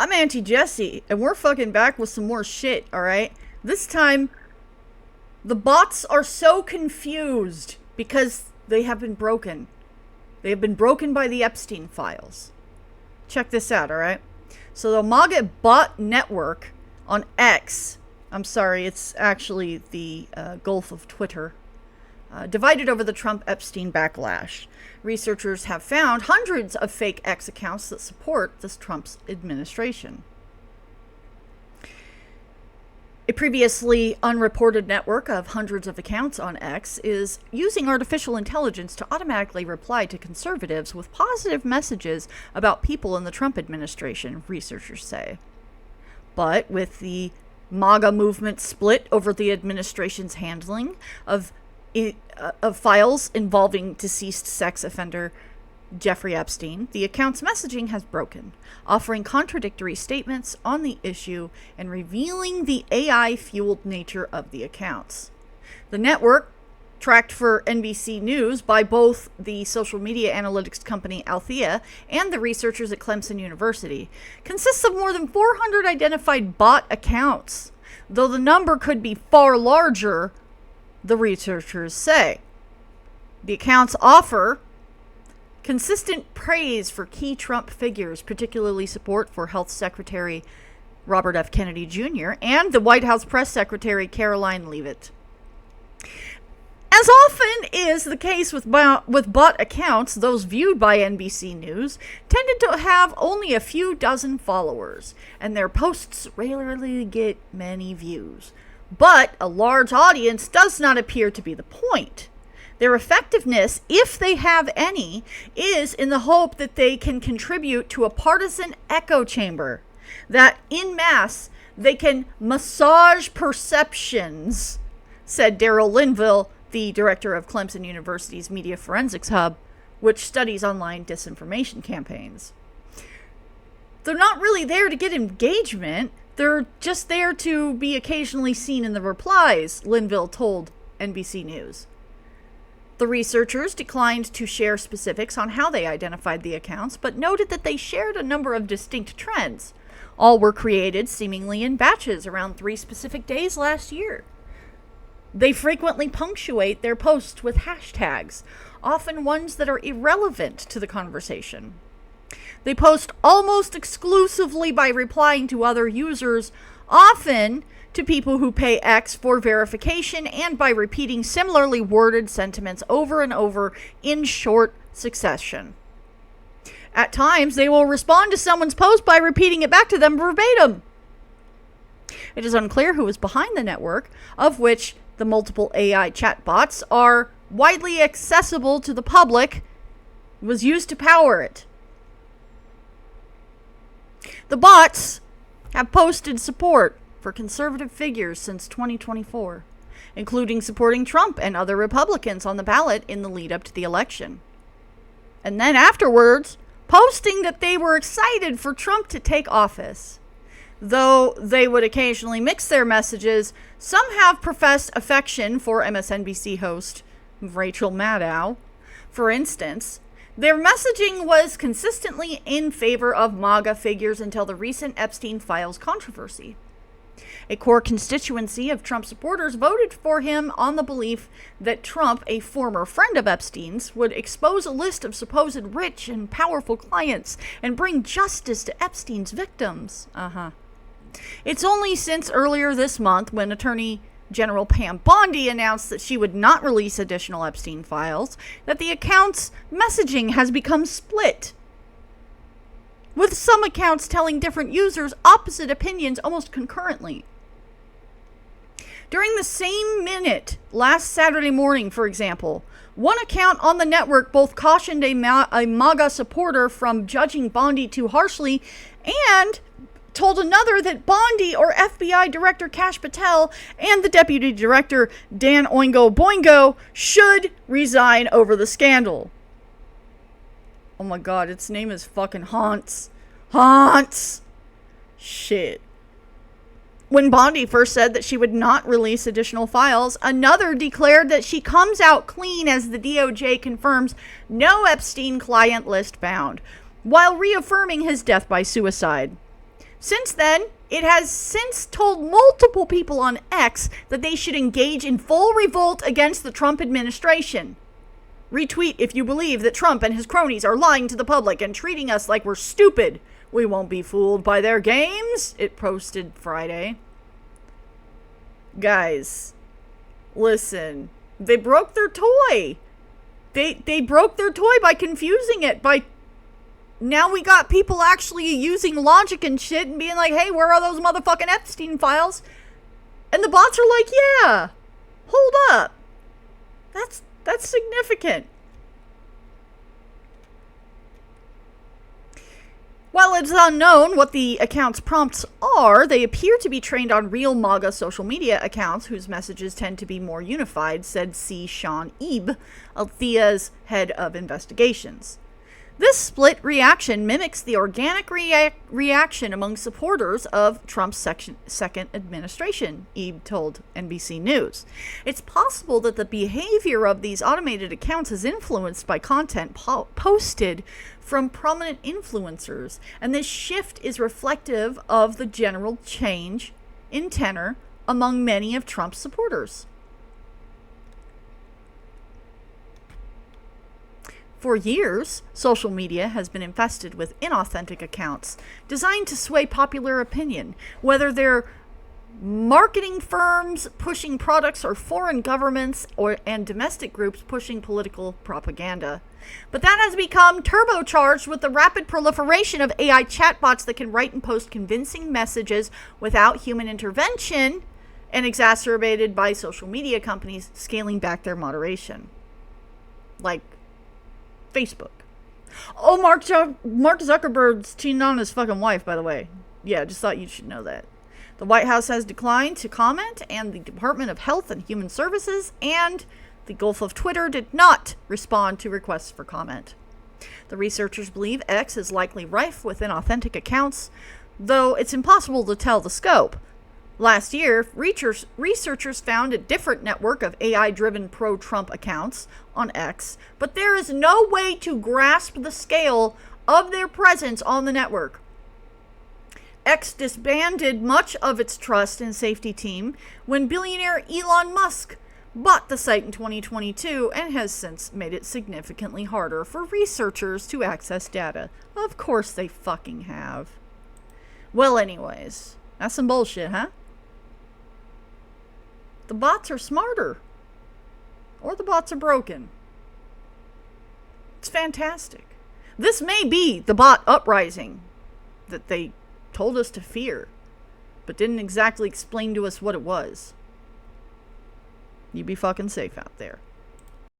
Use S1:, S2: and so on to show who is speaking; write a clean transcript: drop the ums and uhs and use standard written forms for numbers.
S1: I'm Auntie Jessie, and we're fucking back with some more shit, alright? This time, the bots are so confused because they have been broken. They have been broken by the Epstein files. Check this out, alright? So the MAGA bot network on X, I'm sorry, it's actually the Gulf of Twitter, divided over the Trump-Epstein backlash. Researchers have found hundreds of fake X accounts that support this Trump's administration. A previously unreported network of hundreds of accounts on X is using artificial intelligence to automatically reply to conservatives with positive messages about people in the Trump administration, researchers say. But with the MAGA movement split over the administration's handling of files involving deceased sex offender Jeffrey Epstein, the account's messaging has broken, offering contradictory statements on the issue and revealing the AI-fueled nature of the accounts. The network, tracked for NBC News by both the social media analytics company Althea and the researchers at Clemson University, consists of more than 400 identified bot accounts, though the number could be far larger, the researchers say. The accounts offer consistent praise for key Trump figures, particularly support for Health Secretary Robert F. Kennedy Jr. and the White House Press Secretary Caroline Leavitt. As often is the case with bot accounts, those viewed by NBC News tended to have only a few dozen followers, and their posts rarely get many views. But a large audience does not appear to be the point. Their effectiveness, if they have any, is in the hope that they can contribute to a partisan echo chamber, that en masse they can massage perceptions, said Daryl Linville, the director of Clemson University's Media Forensics Hub, which studies online disinformation campaigns. They're not really there to get engagement. They're just there to be occasionally seen in the replies, Linville told NBC News. The researchers declined to share specifics on how they identified the accounts, but noted that they shared a number of distinct trends. All were created seemingly in batches around 3 specific days last year. They frequently punctuate their posts with hashtags, often ones that are irrelevant to the conversation. They post almost exclusively by replying to other users, often to people who pay X for verification, and by repeating similarly worded sentiments over and over in short succession. At times, they will respond to someone's post by repeating it back to them verbatim. It is unclear who is behind the network, of which the multiple AI chatbots are widely accessible to the public, was used to power it. The bots have posted support for conservative figures since 2024, including supporting Trump and other Republicans on the ballot in the lead up to the election. And then afterwards, posting that they were excited for Trump to take office. Though they would occasionally mix their messages, some have professed affection for MSNBC host Rachel Maddow. For instance, their messaging was consistently in favor of MAGA figures until the recent Epstein files controversy. A core constituency of Trump supporters voted for him on the belief that Trump, a former friend of Epstein's, would expose a list of supposed rich and powerful clients and bring justice to Epstein's victims. It's only since earlier this month, when Attorney General Pam Bondi announced that she would not release additional Epstein files, that the account's messaging has become split, with some accounts telling different users opposite opinions almost concurrently. During the same minute, last Saturday morning, for example, one account on the network both cautioned a MAGA supporter from judging Bondi too harshly and told another that Bondi or FBI Director Kash Patel and the Deputy Director Dan Oingo Boingo should resign over the scandal. Oh my god, its name is fucking Haunts. Haunts! Shit. When Bondi first said that she would not release additional files, another declared that she comes out clean as the DOJ confirms no Epstein client list found, while reaffirming his death by suicide. Since then, it has since told multiple people on X that they should engage in full revolt against the Trump administration. Retweet if you believe that Trump and his cronies are lying to the public and treating us like we're stupid. We won't be fooled by their games, it posted Friday. Guys, listen, they broke their toy. They broke their toy by confusing it. Now we got people actually using logic and shit and being like, hey, where are those motherfucking Epstein files? And the bots are like, yeah, hold up. That's significant. While it's unknown what the account's prompts are, they appear to be trained on real MAGA social media accounts whose messages tend to be more unified, said C. Sean Ebe, Althea's head of investigations. This split reaction mimics the organic reaction among supporters of Trump's second administration, Ebe told NBC News. It's possible that the behavior of these automated accounts is influenced by content posted from prominent influencers, and this shift is reflective of the general change in tenor among many of Trump's supporters. For years, social media has been infested with inauthentic accounts designed to sway popular opinion, whether they're marketing firms pushing products or foreign governments and domestic groups pushing political propaganda. But that has become turbocharged with the rapid proliferation of AI chatbots that can write and post convincing messages without human intervention, and exacerbated by social media companies scaling back their moderation. Like Facebook. Oh, Mark Zuckerberg's cheating on his fucking wife, by the way. Yeah, just thought you should know that. The White House has declined to comment, and the Department of Health and Human Services and the Gulf of Twitter did not respond to requests for comment. The researchers believe X is likely rife with inauthentic accounts, though it's impossible to tell the scope. Last year, researchers found a different network of AI-driven pro-Trump accounts on X, but there is no way to grasp the scale of their presence on the network. X disbanded much of its trust and safety team when billionaire Elon Musk bought the site in 2022 and has since made it significantly harder for researchers to access data. Of course they fucking have. Well, anyways, that's some bullshit, huh? The bots are smarter. Or the bots are broken. It's fantastic. This may be the bot uprising that they told us to fear, but didn't exactly explain to us what it was. You be fucking safe out there.